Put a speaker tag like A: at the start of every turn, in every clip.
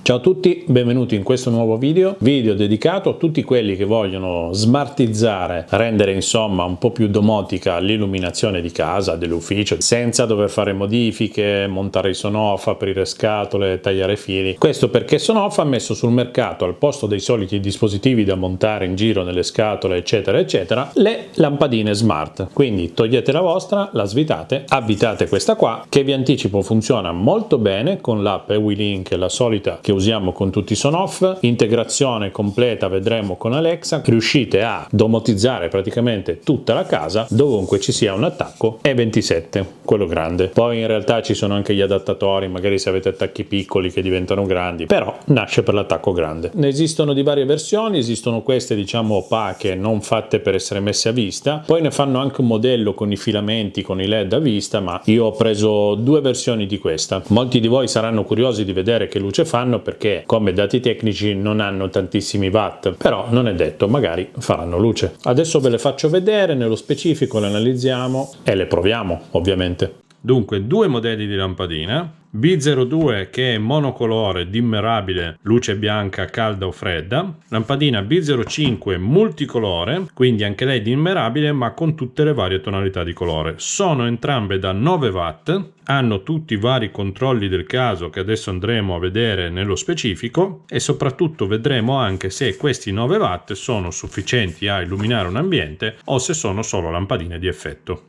A: Ciao a tutti, benvenuti in questo nuovo video dedicato a tutti quelli che vogliono smartizzare, rendere insomma un po' più domotica l'illuminazione di casa, dell'ufficio, senza dover fare modifiche, montare i sonoff, aprire scatole, tagliare fili. Questo perché Sonoff ha messo sul mercato, al posto dei soliti dispositivi da montare in giro nelle scatole eccetera eccetera, le lampadine smart. Quindi togliete la vostra, la svitate, abitate questa qua che vi anticipo funziona molto bene con l'app EwiLink, la solita che usiamo con tutti i Sonoff, integrazione completa vedremo con Alexa, riuscite a domotizzare praticamente tutta la casa dovunque ci sia un attacco E27, quello grande. Poi in realtà ci sono anche gli adattatori, magari se avete attacchi piccoli che diventano grandi, però nasce per l'attacco grande. Ne esistono di varie versioni, esistono queste diciamo opache, non fatte per essere messe a vista, poi ne fanno anche un modello con i filamenti, con i LED a vista, ma io ho preso due versioni di questa. Molti di voi saranno curiosi di vedere che luce fanno, perché come dati tecnici non hanno tantissimi watt, però non è detto, magari faranno luce. Adesso ve le faccio vedere nello specifico, le analizziamo e le proviamo ovviamente. Dunque, due modelli di lampadina. B02 che è monocolore, dimmerabile, luce bianca, calda o fredda. Lampadina B05 multicolore, quindi anche lei dimmerabile ma con tutte le varie tonalità di colore. Sono entrambe da 9 watt, hanno tutti i vari controlli del caso che adesso andremo a vedere nello specifico e soprattutto vedremo anche se questi 9 watt sono sufficienti a illuminare un ambiente o se sono solo lampadine di effetto.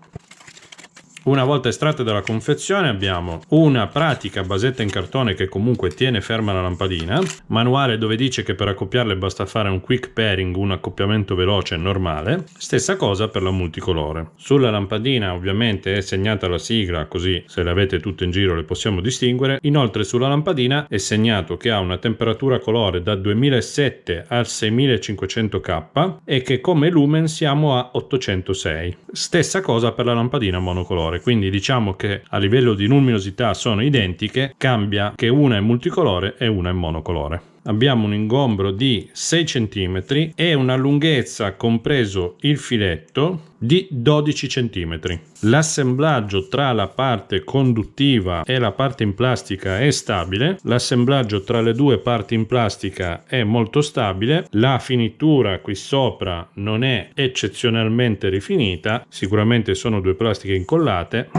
A: Una volta estratte dalla confezione abbiamo una pratica basetta in cartone che comunque tiene ferma la lampadina, manuale dove dice che per accoppiarle basta fare un quick pairing, un accoppiamento veloce normale, stessa cosa per la multicolore. Sulla lampadina ovviamente è segnata la sigla, così se le avete tutte in giro le possiamo distinguere. Inoltre sulla lampadina è segnato che ha una temperatura colore da 2007 al 6500K e che come lumen siamo a 806. Stessa cosa per la lampadina monocolore. Quindi diciamo che a livello di luminosità sono identiche, cambia che una è multicolore e una è monocolore. Abbiamo un ingombro di 6 cm e una lunghezza, compreso il filetto, di 12 cm. L'assemblaggio tra la parte conduttiva e la parte in plastica è stabile, l'assemblaggio tra le due parti in plastica è molto stabile, la finitura qui sopra non è eccezionalmente rifinita, sicuramente sono due plastiche incollate.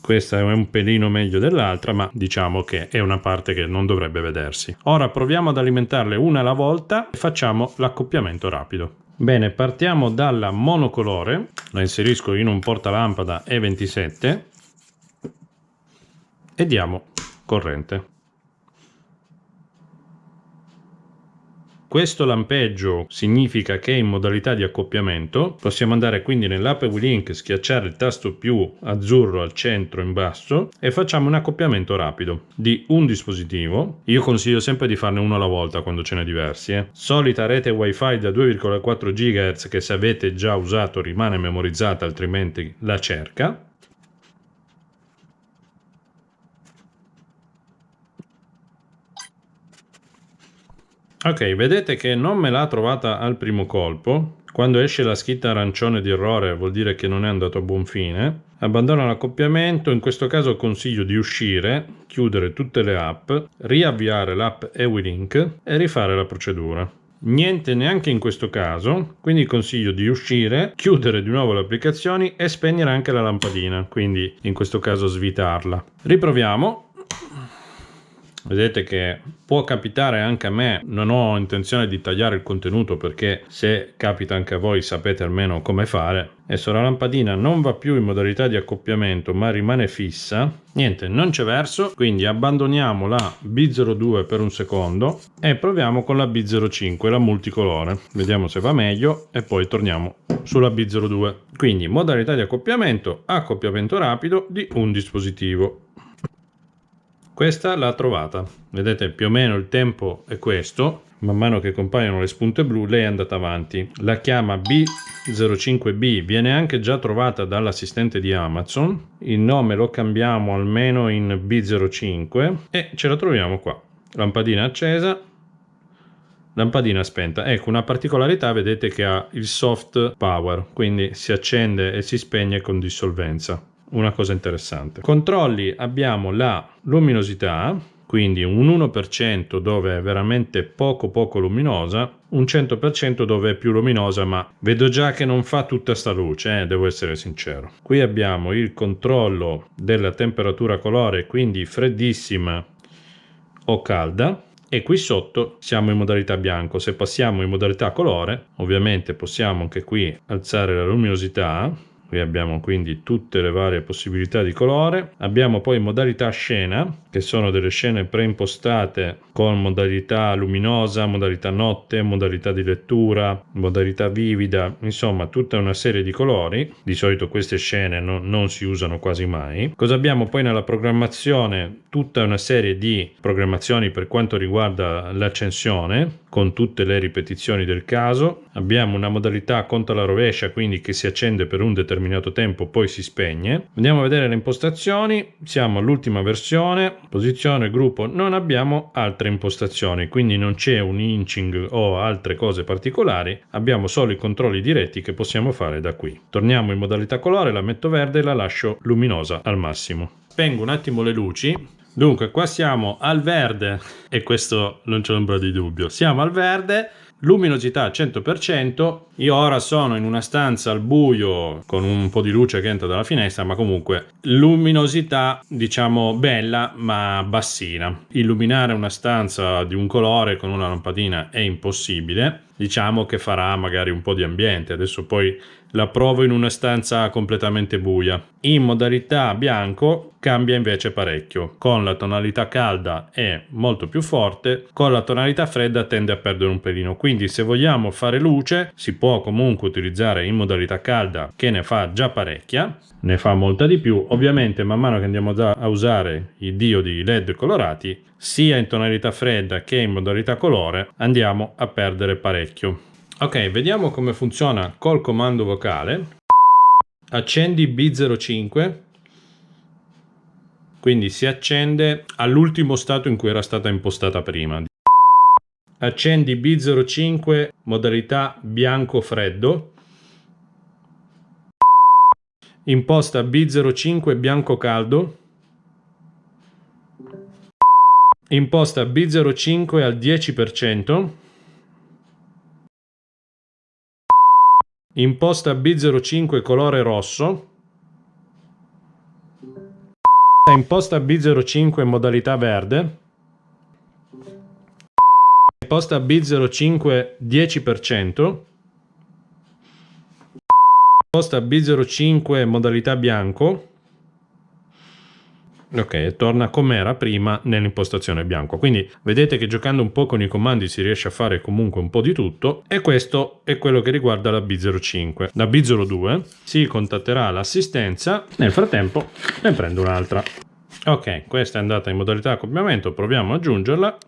A: Questa è un pelino meglio dell'altra, ma diciamo che è una parte che non dovrebbe vedersi. Ora proviamo ad alimentarle una alla volta e facciamo l'accoppiamento rapido. Bene, partiamo dalla monocolore, la inserisco in un portalampada E27 e diamo corrente. Questo lampeggio significa che è in modalità di accoppiamento. Possiamo andare quindi nell'app EwiLink, schiacciare il tasto più azzurro al centro in basso e facciamo un accoppiamento rapido di un dispositivo. Io consiglio sempre di farne uno alla volta quando ce n'è diversi. Solita rete wifi da 2,4 GHz che se avete già usato rimane memorizzata, altrimenti la cerca. Ok, vedete che non me l'ha trovata al primo colpo. Quando esce la scritta arancione di errore vuol dire che non è andato a buon fine. Abbandona l'accoppiamento, in questo caso consiglio di uscire, chiudere tutte le app, riavviare l'app EwiLink e rifare la procedura. Niente neanche in questo caso, quindi consiglio di uscire, chiudere di nuovo le applicazioni e spegnere anche la lampadina, quindi in questo caso svitarla. Riproviamo. Vedete che può capitare anche a me, non ho intenzione di tagliare il contenuto perché se capita anche a voi sapete almeno come fare. Adesso la lampadina non va più in modalità di accoppiamento ma rimane fissa. Niente, non c'è verso, quindi abbandoniamo la B02 per un secondo e proviamo con la B05, la multicolore. Vediamo se va meglio e poi torniamo sulla B02. Quindi modalità di accoppiamento rapido di un dispositivo. Questa l'ha trovata, vedete più o meno il tempo è questo, man mano che compaiono le spunte blu lei è andata avanti. La chiama B05B, viene anche già trovata dall'assistente di Amazon, il nome lo cambiamo almeno in B05 e ce la troviamo qua, lampadina accesa, lampadina spenta. Ecco, una particolarità, vedete che ha il soft power, quindi si accende e si spegne con dissolvenza. Una cosa interessante. Controlli, abbiamo la luminosità, quindi un 1% dove è veramente poco luminosa, un 100% dove è più luminosa, ma vedo già che non fa tutta sta luce, devo essere sincero. Qui abbiamo il controllo della temperatura colore, quindi freddissima o calda, e qui sotto siamo in modalità bianco. Se passiamo in modalità colore, ovviamente possiamo anche qui alzare la luminosità. Qui abbiamo quindi tutte le varie possibilità di colore. Abbiamo poi modalità scena, che sono delle scene preimpostate con modalità luminosa, modalità notte, modalità di lettura, modalità vivida, insomma tutta una serie di colori. Di solito queste scene non si usano quasi mai. Cosa abbiamo poi nella programmazione? Tutta una serie di programmazioni per quanto riguarda l'accensione, con tutte le ripetizioni del caso. Abbiamo una modalità conto alla rovescia, quindi che si accende per un determinato tempo, poi si spegne. Andiamo a vedere le impostazioni, siamo all'ultima versione, posizione, gruppo, non abbiamo altre impostazioni, quindi non c'è un inching o altre cose particolari, abbiamo solo i controlli diretti che possiamo fare da qui. Torniamo in modalità colore, la metto verde e la lascio luminosa al massimo. Spengo un attimo le luci. Dunque, qua siamo al verde, e questo non c'è ombra di dubbio, siamo al verde, luminosità al 100%, io ora sono in una stanza al buio con un po' di luce che entra dalla finestra, ma comunque luminosità diciamo bella ma bassina. Illuminare una stanza di un colore con una lampadina è impossibile, diciamo che farà magari un po' di ambiente. Adesso poi la provo in una stanza completamente buia. In modalità bianco cambia invece parecchio, con la tonalità calda è molto più forte, con la tonalità fredda tende a perdere un pelino, quindi se vogliamo fare luce si può comunque utilizzare in modalità calda, che ne fa già parecchia, ne fa molta di più. Ovviamente man mano che andiamo a usare i diodi LED colorati, sia in tonalità fredda che in modalità colore, andiamo a perdere parecchio. Ok, vediamo come funziona col comando vocale. Accendi B05, quindi si accende all'ultimo stato in cui era stata impostata prima. Accendi B05 modalità bianco freddo, imposta B05 bianco caldo, imposta B05 al 10%, imposta B05 colore rosso, imposta B05 modalità verde, imposta B05 10%, imposta B05 modalità bianco. Ok, torna come era prima nell'impostazione bianco, quindi vedete che giocando un po' con i comandi si riesce a fare comunque un po' di tutto, e questo è quello che riguarda la B05. La B02 si contatterà l'assistenza, nel frattempo ne prendo un'altra. Ok, questa è andata in modalità accoppiamento, proviamo ad aggiungerla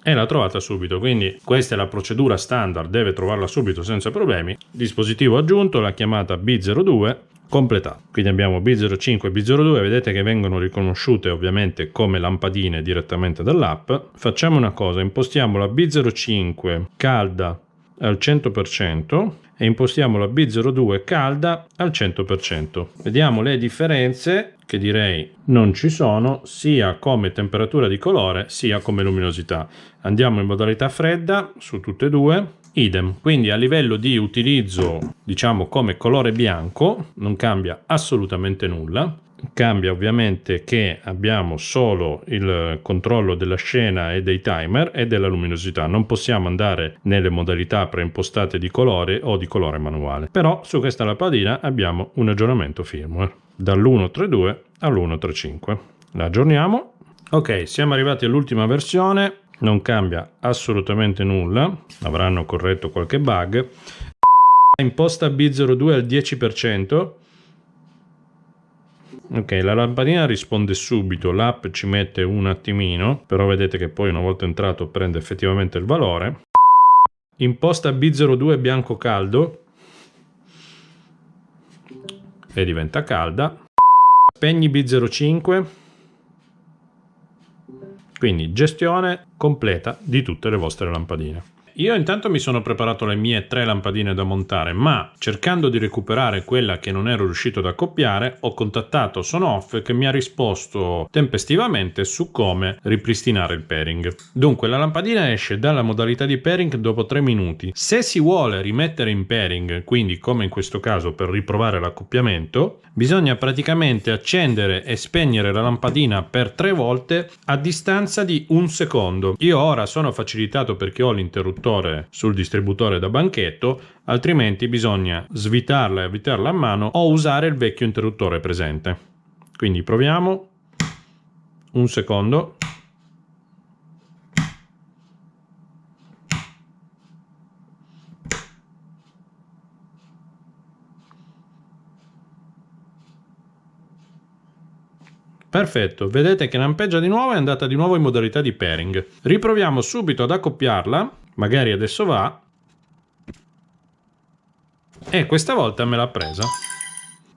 A: e l'ha trovata subito, quindi questa è la procedura standard, deve trovarla subito senza problemi. Dispositivo aggiunto, la chiamata B02 completato. Quindi abbiamo B05 e B02, vedete che vengono riconosciute ovviamente come lampadine direttamente dall'app. Facciamo una cosa, impostiamo la B05 calda al 100% e impostiamo la B02 calda al 100%. Vediamo le differenze, che direi non ci sono, sia come temperatura di colore sia come luminosità. Andiamo in modalità fredda su tutte e due, idem. Quindi a livello di utilizzo, diciamo come colore bianco, non cambia assolutamente nulla. Cambia ovviamente che abbiamo solo il controllo della scena e dei timer e della luminosità. Non possiamo andare nelle modalità preimpostate di colore o di colore manuale. Però su questa lampadina abbiamo un aggiornamento firmware dall'1.3.2 all'1.3.5. La aggiorniamo. Ok, siamo arrivati all'ultima versione. Non cambia assolutamente nulla. Avranno corretto qualche bug. Imposta B02 al 10%. Ok, la lampadina risponde subito, l'app ci mette un attimino, però vedete che poi una volta entrato prende effettivamente il valore. Imposta B02 bianco caldo e diventa calda. Spegni B05, quindi gestione completa di tutte le vostre lampadine. io intanto mi sono preparato le mie 3 lampadine da montare, ma cercando di recuperare quella che non ero riuscito ad accoppiare, ho contattato Sonoff che mi ha risposto tempestivamente su come ripristinare il pairing. Dunque, la lampadina esce dalla modalità di pairing dopo 3 minuti. Se si vuole rimettere in pairing, quindi come in questo caso per riprovare l'accoppiamento, bisogna praticamente accendere e spegnere la lampadina per 3 volte a distanza di un secondo. Io ora sono facilitato perché ho l'interruttore sul distributore da banchetto, altrimenti bisogna svitarla e avvitarla a mano o usare il vecchio interruttore presente. Quindi proviamo. Un secondo. Perfetto, vedete che lampeggia di nuovo e è andata di nuovo in modalità di pairing. Riproviamo subito ad accoppiarla, magari adesso va, e questa volta me l'ha presa.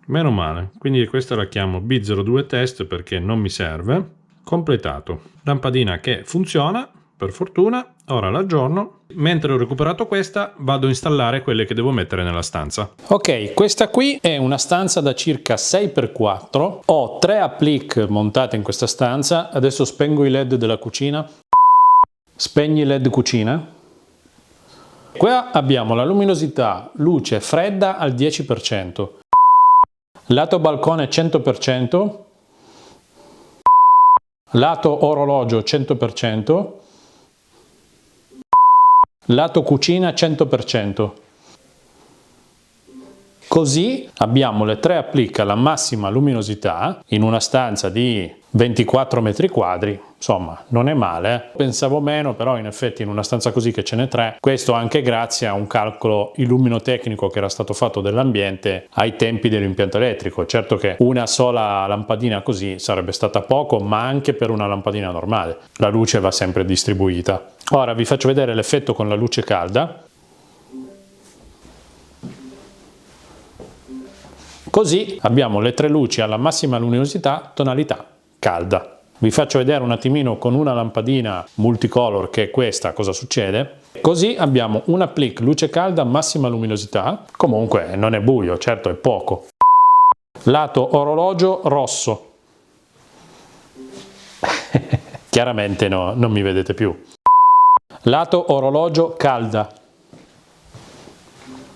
A: Meno male, quindi questa la chiamo B02 test perché non mi serve. Completato. Lampadina che funziona, per fortuna, ora l'aggiorno. Mentre ho recuperato questa, vado a installare quelle che devo mettere nella stanza. Ok, questa qui è una stanza da circa 6x4. Ho 3 applique montate in questa stanza. Adesso spengo i LED della cucina. Spegni il LED cucina. Qua abbiamo la luminosità luce fredda al 10%. Lato balcone 100%. Lato orologio 100%. Lato cucina 100%. Così abbiamo le 3 applique alla massima luminosità in una stanza di 24 metri quadri, insomma non è male. Pensavo meno, però in effetti in una stanza così che ce n'è 3, questo anche grazie a un calcolo illumino-tecnico che era stato fatto dell'ambiente ai tempi dell'impianto elettrico. Certo che una sola lampadina così sarebbe stata poco, ma anche per una lampadina normale la luce va sempre distribuita. Ora vi faccio vedere l'effetto con la luce calda. Così abbiamo le 3 luci alla massima luminosità, tonalità calda. Vi faccio vedere un attimino con una lampadina multicolor che è questa cosa succede. Così abbiamo un applique luce calda massima luminosità, comunque non è buio, certo è poco. Lato orologio rosso. Chiaramente no, non mi vedete più. Lato orologio calda.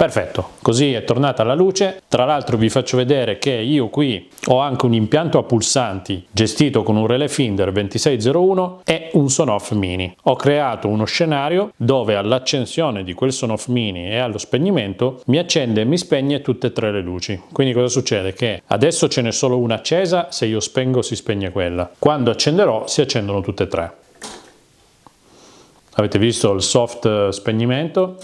A: Perfetto, così è tornata la luce. Tra l'altro vi faccio vedere che io qui ho anche un impianto a pulsanti gestito con un relè Finder 2601 e un Sonoff Mini. Ho creato uno scenario dove all'accensione di quel Sonoff Mini e allo spegnimento mi accende e mi spegne tutte e 3 le luci. Quindi cosa succede? Che adesso ce n'è solo una accesa, se io spengo si spegne quella. Quando accenderò si accendono tutte e 3. Avete visto il soft spegnimento?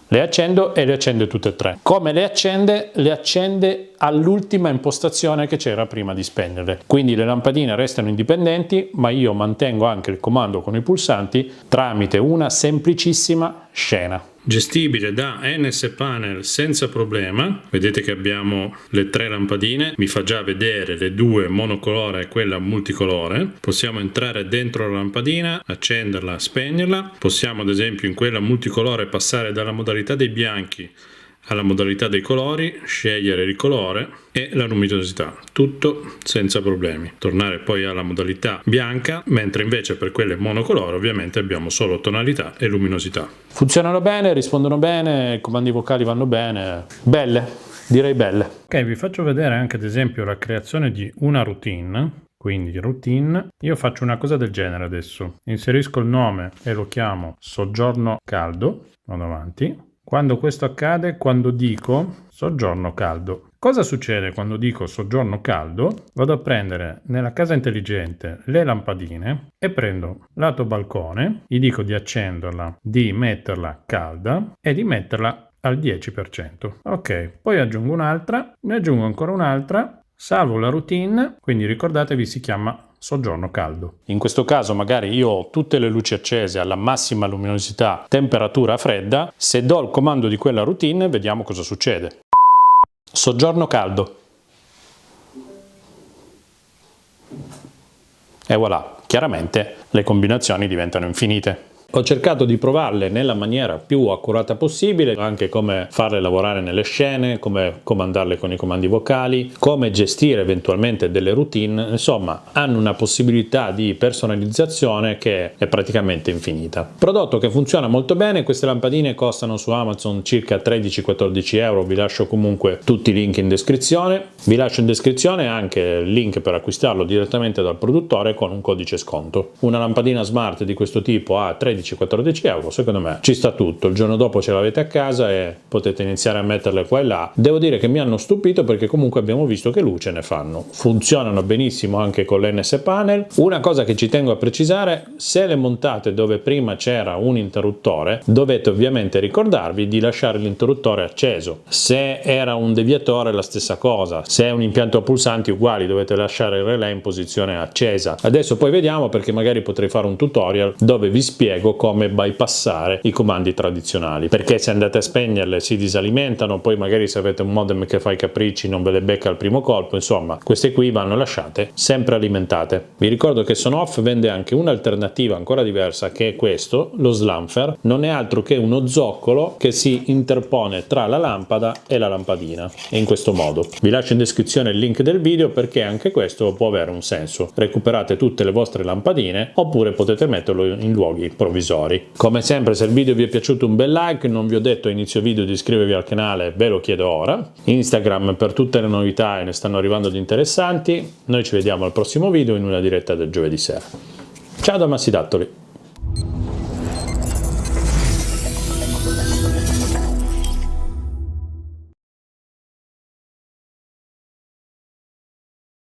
A: Le accendo e le accende tutte e 3. Come le accende? Le accende all'ultima impostazione che c'era prima di spegnerle. Quindi le lampadine restano indipendenti, ma io mantengo anche il comando con i pulsanti tramite una semplicissima scena. Gestibile da NS Panel senza problema. Vedete che abbiamo le 3 lampadine, mi fa già vedere le 2 monocolore e quella multicolore. Possiamo entrare dentro la lampadina, accenderla, spegnerla. Possiamo ad esempio in quella multicolore passare dalla modalità dei bianchi alla modalità dei colori, scegliere il colore e la luminosità, tutto senza problemi. Tornare poi alla modalità bianca, mentre invece per quelle monocolore ovviamente abbiamo solo tonalità e luminosità. Funzionano bene, rispondono bene, i comandi vocali vanno bene, belle, direi belle. Ok, vi faccio vedere anche ad esempio la creazione di una routine. Quindi routine, io faccio una cosa del genere adesso, inserisco il nome e lo chiamo soggiorno caldo, vado avanti. Quando questo accade, quando dico soggiorno caldo. Cosa succede quando dico soggiorno caldo? Vado a prendere nella casa intelligente le lampadine e prendo lato balcone, gli dico di accenderla, di metterla calda e di metterla al 10%. Ok, poi aggiungo un'altra, ne aggiungo ancora un'altra, salvo la routine, quindi ricordatevi si chiama soggiorno caldo. In questo caso magari io ho tutte le luci accese alla massima luminosità, temperatura fredda. Se do il comando di quella routine vediamo cosa succede. Soggiorno caldo. E voilà, chiaramente le combinazioni diventano infinite. Ho cercato di provarle nella maniera più accurata possibile, anche come farle lavorare nelle scene, come comandarle con i comandi vocali, come gestire eventualmente delle routine. Insomma, hanno una possibilità di personalizzazione che è praticamente infinita. Prodotto che funziona molto bene. Queste lampadine costano su Amazon circa 13-14 euro. Vi lascio comunque tutti i link in descrizione. Vi lascio in descrizione anche il link per acquistarlo direttamente dal produttore con un codice sconto. Una lampadina smart di questo tipo a 13-14 euro, secondo me ci sta tutto. Il giorno dopo ce l'avete a casa e potete iniziare a metterle qua e là. Devo dire che mi hanno stupito perché comunque abbiamo visto che luce ne fanno. Funzionano benissimo anche con l'NS panel. Una cosa che ci tengo a precisare: se le montate dove prima c'era un interruttore, dovete ovviamente ricordarvi di lasciare l'interruttore acceso. Se era un deviatore, la stessa cosa. Se è un impianto a pulsanti, uguali, dovete lasciare il relè in posizione accesa. Adesso poi vediamo, perché magari potrei fare un tutorial dove vi spiego come bypassare i comandi tradizionali, perché se andate a spegnerle si disalimentano, poi magari se avete un modem che fa i capricci non ve le becca al primo colpo. Insomma, queste qui vanno lasciate sempre alimentate. Vi ricordo che Sonoff vende anche un'alternativa ancora diversa, che è questo, lo Slamfer. Non è altro che uno zoccolo che si interpone tra la lampada e la lampadina, e in questo modo. Vi lascio in descrizione il link del video, perché anche questo può avere un senso. Recuperate tutte le vostre lampadine, oppure potete metterlo in luoghi provvisori. Come sempre, se il video vi è piaciuto, un bel like. Non vi ho detto a inizio video di iscrivervi al canale, ve lo chiedo ora. Instagram per tutte le novità, e ne stanno arrivando di interessanti. Noi ci vediamo al prossimo video in una diretta del giovedì sera. Ciao da Massi Dattoli.